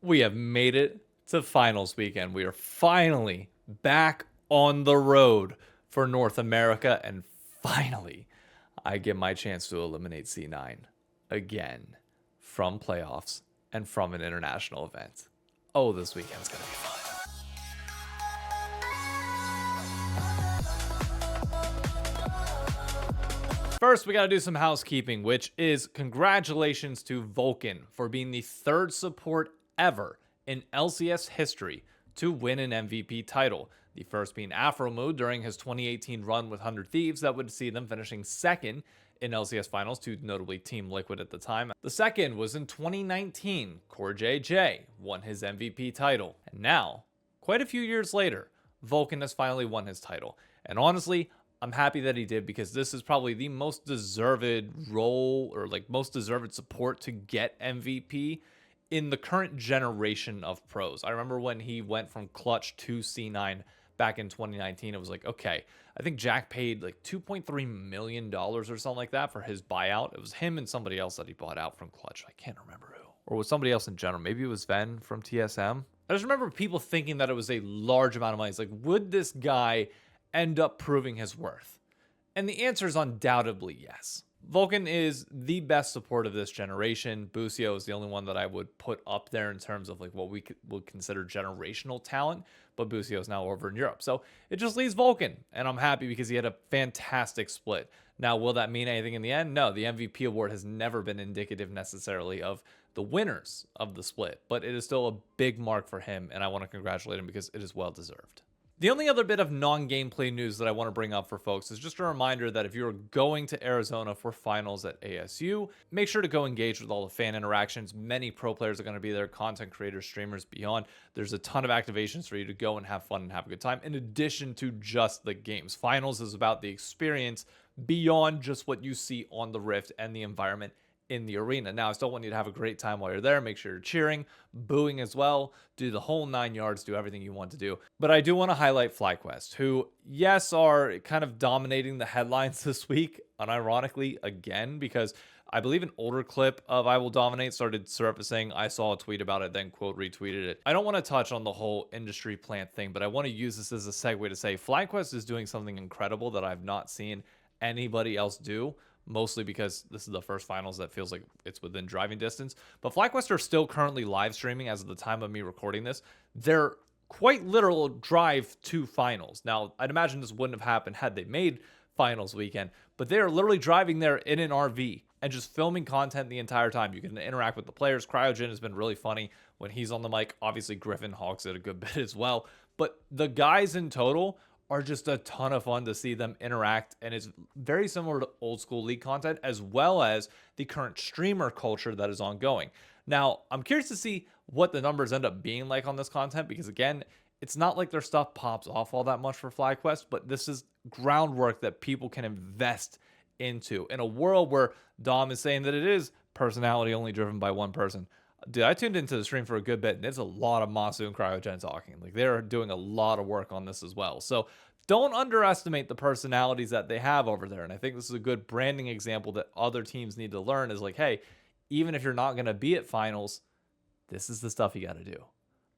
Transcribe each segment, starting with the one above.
We have made it to finals weekend. We are finally back on the road for North America, and finally, I get my chance to eliminate C9 again from playoffs and from an international event. Oh, this weekend's gonna be fun. First, we got to do some housekeeping, which is congratulations to Vulcan for being the third support ever in LCS history to win an MVP title. The first being Afromood during his 2018 run with 100 Thieves that would see them finishing second in LCS finals to notably Team Liquid at the time. The second was in 2019. CoreJJ won his MVP title. And now, quite a few years later, Vulcan has finally won his title. And honestly, I'm happy that he did, because this is probably the most deserved role, or like most deserved support to get MVP in the current generation of pros. I remember when he went from Clutch to C9 back in 2019, it was like, okay, I think Jack paid like $2.3 million or something like that for his buyout. It was him and somebody else that he bought out from Clutch. I can't remember who. Or was somebody else in general. Maybe it was Ven from TSM. I just remember people thinking that it was a large amount of money. It's like, would this guy end up proving his worth? And the answer is undoubtedly yes. Vulcan is the best support of this generation. Busio is the only one that I would put up there in terms of like what we would consider generational talent, but Busio is now over in Europe. So it just leaves Vulcan, and I'm happy because he had a fantastic split. Now, will that mean anything in the end? No, the MVP award has never been indicative necessarily of the winners of the split, but it is still a big mark for him, and I want to congratulate him because it is well deserved. The only other bit of non-gameplay news that I want to bring up for folks is just a reminder that if you're going to Arizona for finals at ASU, make sure to go engage with all the fan interactions. Many pro players are going to be there, content creators, streamers, beyond. There's a ton of activations for you to go and have fun and have a good time, in addition to just the games. Finals is about the experience beyond just what you see on the Rift and the environment in the arena. Now, I still want you to have a great time while you're there. Make sure you're cheering, booing as well. Do the whole 9 yards, do everything you want to do. But I do want to highlight Flyquest, who, yes, are kind of dominating the headlines this week, unironically, again, because I believe an older clip of IWDominate started surfacing. I saw a tweet about it, then quote retweeted it. I don't want to touch on the whole industry plant thing, but I want to use this as a segue to say Flyquest is doing something incredible that I've not seen anybody else do, mostly because this is the first finals that feels like it's within driving distance. But Flyquest are still currently live streaming as of the time of me recording this. They're quite literal drive to finals. Now, I'd imagine this wouldn't have happened had they made finals weekend, but they're literally driving there in an RV and just filming content the entire time. You can interact with the players. Cryogen has been really funny when he's on the mic. Obviously, Griffin hogs it a good bit as well. But the guys in total are just a ton of fun to see them interact, and it's very similar to old school League content as well as the current streamer culture that is ongoing. Now, I'm curious to see what the numbers end up being like on this content, because again, it's not like their stuff pops off all that much for Flyquest, but this is groundwork that people can invest into in a world where Dom is saying that it is personality only driven by one person. Dude, I tuned into the stream for a good bit, and it's a lot of Masu and Cryogen talking. Like, they're doing a lot of work on this as well. So don't underestimate the personalities that they have over there. And I think this is a good branding example that other teams need to learn, is like, hey, even if you're not going to be at finals, this is the stuff you got to do.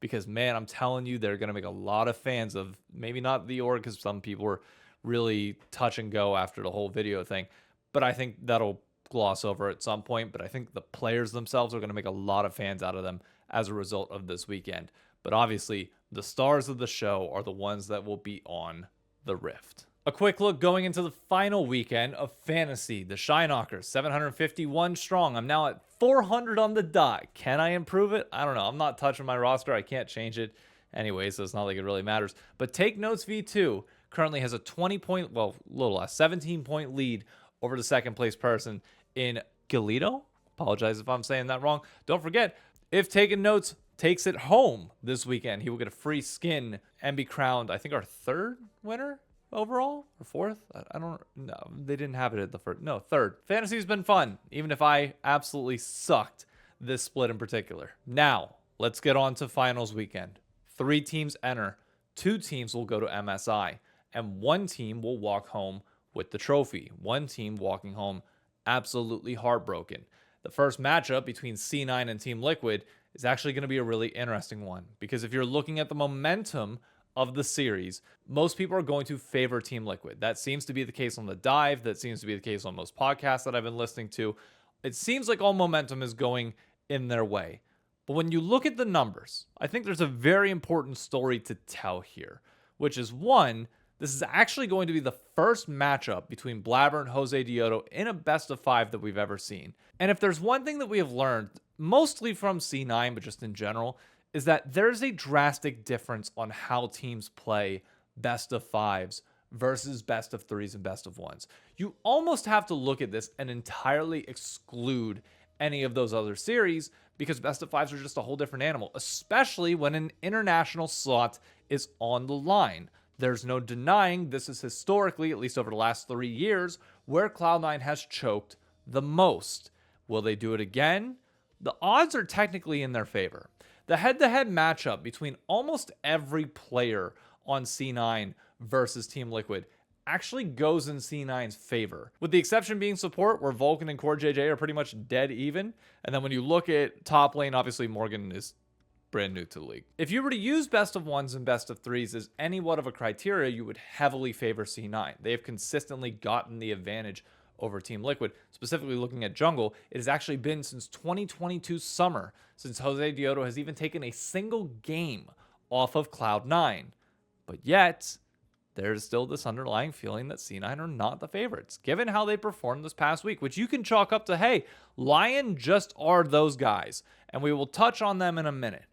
Because, man, I'm telling you, they're going to make a lot of fans of, maybe not the org, because some people were really touch and go after the whole video thing. But I think that'll gloss over at some point, but I think the players themselves are going to make a lot of fans out of them as a result of this weekend. But obviously, the stars of the show are the ones that will be on the Rift. A quick look going into the final weekend of Fantasy. The Shynokers, 751 strong. I'm now at 400 on the dot. Can I improve it? I don't know. I'm not touching my roster. I can't change it anyway, so it's not like it really matters. But Take Notes V2 currently has a 20-point, well, a little less, 17-point lead over the second place person in Galeto. Apologize if I'm saying that wrong. Don't forget, if Taking Notes takes it home this weekend, he will get a free skin and be crowned, I think, our third winner overall, or fourth. I don't know. They didn't have it at the first. No, third. Fantasy's been fun, even if I absolutely sucked this split in particular. Now, let's get on to finals weekend. 3 teams enter. 2 teams will go to MSI, and 1 team will walk home with the trophy. 1 team walking home absolutely heartbroken. The first matchup between C9 and Team Liquid is actually going to be a really interesting one, because if you're looking at the momentum of the series, most people are going to favor Team Liquid. That seems to be the case on the dive. That seems to be the case on most podcasts that I've been listening to. It seems like all momentum is going in their way. But when you look at the numbers, I think there's a very important story to tell here, which is one, this is actually going to be the first matchup between Blabber and Jose Diodo in a best of 5 that we've ever seen. And if there's one thing that we have learned, mostly from C9, but just in general, is that there's a drastic difference on how teams play best of 5s versus best of 3s and best of 1s. You almost have to look at this and entirely exclude any of those other series, because best of 5s are just a whole different animal, especially when an international slot is on the line. There's no denying this is historically, at least over the last 3 years, where Cloud9 has choked the most. Will they do it again? The odds are technically in their favor. The head-to-head matchup between almost every player on C9 versus Team Liquid actually goes in C9's favor, with the exception being support, where Vulcan and Core JJ are pretty much dead even. And then when you look at top lane, obviously Morgan is brand new to the league. If you were to use best of 1s and best of 3s as any one of a criteria, you would heavily favor C9. They have consistently gotten the advantage over Team Liquid. Specifically looking at jungle, it has actually been since 2022 summer since Jose Diodo has even taken a single game off of Cloud9. But yet, there's still this underlying feeling that C9 are not the favorites, given how they performed this past week, which you can chalk up to, hey, Lyon just are those guys, and we will touch on them in a minute.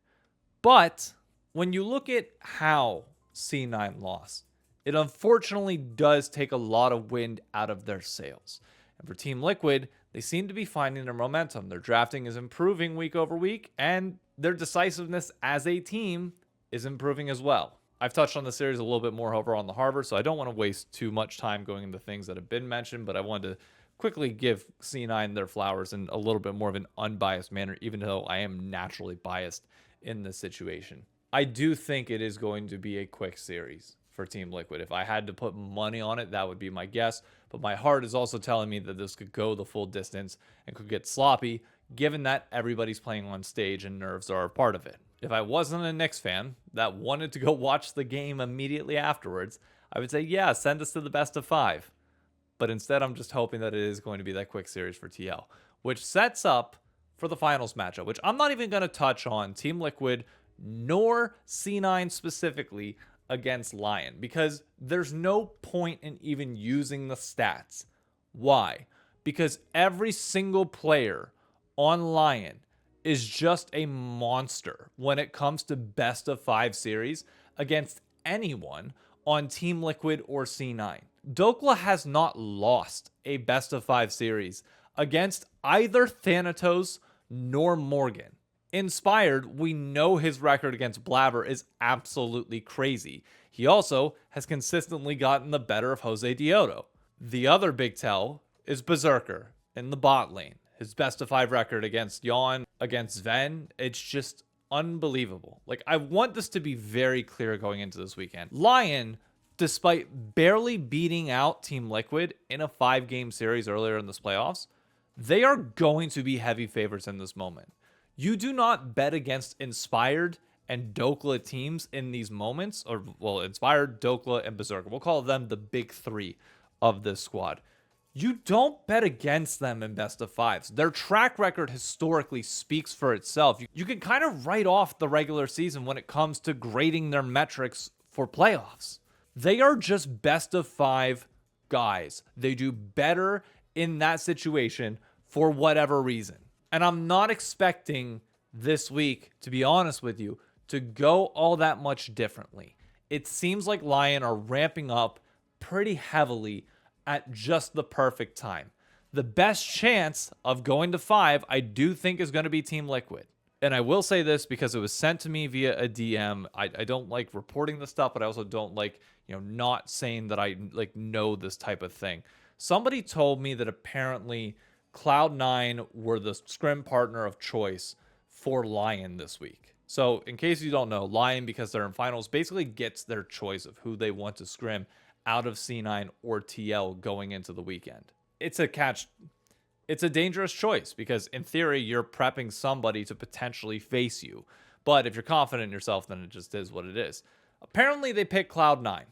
But when you look at how C9 lost, it unfortunately does take a lot of wind out of their sails. And for Team Liquid, they seem to be finding their momentum. Their drafting is improving week over week, and their decisiveness as a team is improving as well. I've touched on the series a little bit more over on the Harbor, so I don't want to waste too much time going into things that have been mentioned, but I wanted to quickly give C9 their flowers in a little bit more of an unbiased manner, even though I am naturally biased in this situation. I do think it is going to be a quick series for Team Liquid. If I had to put money on it, that would be my guess, but my heart is also telling me that this could go the full distance and could get sloppy, given that everybody's playing on stage and nerves are a part of it. If I wasn't a Knicks fan that wanted to go watch the game immediately afterwards, I would say, yeah, send us to the best of 5. But instead, I'm just hoping that it is going to be that quick series for TL, which sets up for the finals matchup, which I'm not even going to touch on Team Liquid nor C9 specifically against Lyon, because there's no point in even using the stats. Why? Because every single player on Lyon is just a monster when it comes to best of 5 series against anyone on Team Liquid or C9. Dokla has not lost a best of 5 series against either Thanatos nor Morgan. Inspired, we know his record against Blabber is absolutely crazy. He also has consistently gotten the better of Jose Diodo. The other big tell is Berserker in the bot lane. His best of 5 record against Lyon, against Ven, it's just unbelievable. Like, I want this to be very clear going into this weekend. Lyon, despite barely beating out Team Liquid in a 5-game series earlier in this playoffs, they are going to be heavy favorites in this moment. You do not bet against Inspired and Dokla teams in these moments, or, well, Inspired, Dokla, and Berserker. We'll call them the big 3 of this squad. You don't bet against them in best of 5s. Their track record historically speaks for itself. You can kind of write off the regular season when it comes to grading their metrics for playoffs. They are just best of 5 guys. They do better in that situation for whatever reason. And I'm not expecting this week, to be honest with you, to go all that much differently. It seems like Lyon are ramping up pretty heavily at just the perfect time. The best chance of going to 5, I do think, is going to be Team Liquid. And I will say this because it was sent to me via a DM. I don't like reporting this stuff, but I also don't like, not saying that I know this type of thing. Somebody told me that apparently Cloud9 were the scrim partner of choice for Lyon this week. So in case you don't know, Lyon, because they're in finals, basically gets their choice of who they want to scrim out of C9 or TL going into the weekend. It's a catch. it's a dangerous choice because in theory, you're prepping somebody to potentially face you. But if you're confident in yourself, then it just is what it is. Apparently, they picked Cloud9.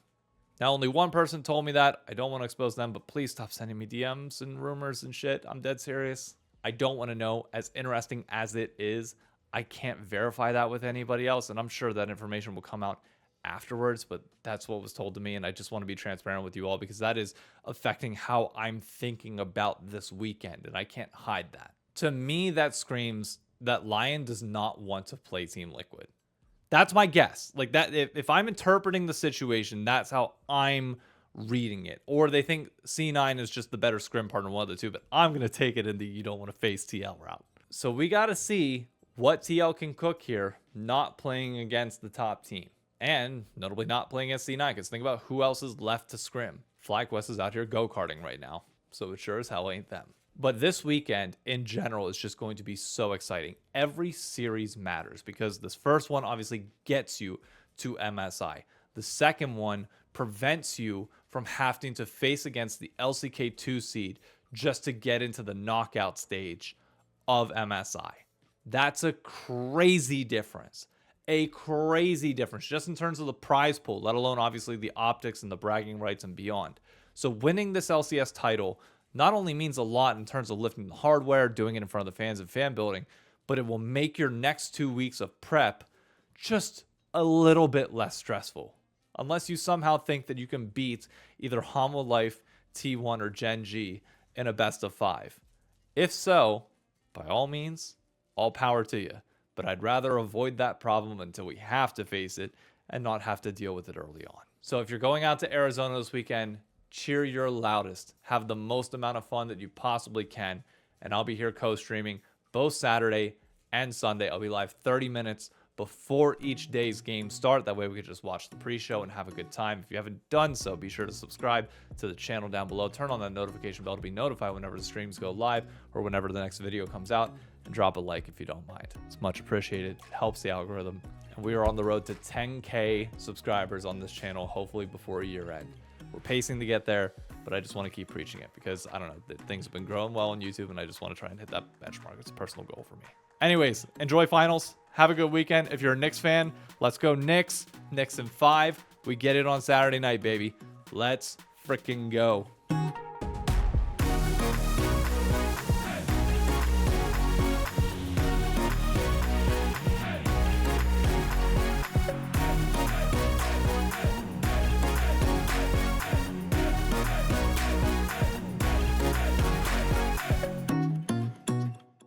Now, only one person told me that. I don't want to expose them, but please stop sending me DMs and rumors and shit. I'm dead serious. I don't want to know. As interesting as it is, I can't verify that with anybody else, and I'm sure that information will come out afterwards, but that's what was told to me, and I just want to be transparent with you all because that is affecting how I'm thinking about this weekend, and I can't hide that. To me, that screams that Lyon does not want to play Team Liquid. That's my guess. Like that, if I'm interpreting the situation, that's how I'm reading it. Or they think C9 is just the better scrim partner, one of the two, but I'm going to take it in the you don't want to face TL route. So we got to see what TL can cook here, not playing against the top team. And notably not playing against C9, because think about who else is left to scrim. Flyquest is out here go-karting right now, so it sure as hell ain't them. But this weekend, in general, is just going to be so exciting. Every series matters because this first one obviously gets you to MSI. The second one prevents you from having to face against the LCK 2 seed just to get into the knockout stage of MSI. That's a crazy difference. A crazy difference just in terms of the prize pool, let alone obviously the optics and the bragging rights and beyond. So winning this LCS title not only means a lot in terms of lifting the hardware, doing it in front of the fans and fan building, but it will make your next 2 weeks of prep just a little bit less stressful. Unless you somehow think that you can beat either Homo Life, T1, or Gen G in a best of 5. If so, by all means, all power to you. But I'd rather avoid that problem until we have to face it and not have to deal with it early on. So if you're going out to Arizona this weekend, cheer your loudest. Have the most amount of fun that you possibly can. And I'll be here co-streaming both Saturday and Sunday. I'll be live 30 minutes before each day's game start. That way we can just watch the pre-show and have a good time. If you haven't done so, be sure to subscribe to the channel down below. Turn on that notification bell to be notified whenever the streams go live or whenever the next video comes out. And drop a like if you don't mind. It's much appreciated. It helps the algorithm. And we are on the road to 10K subscribers on this channel, hopefully before year end. We're pacing to get there, but I just want to keep preaching it because, I don't know, things have been growing well on YouTube, and I just want to try and hit that benchmark. It's a personal goal for me. Anyways, enjoy finals. Have a good weekend. If you're a Knicks fan, let's go Knicks. Knicks in 5. We get it on Saturday night, baby. Let's freaking go.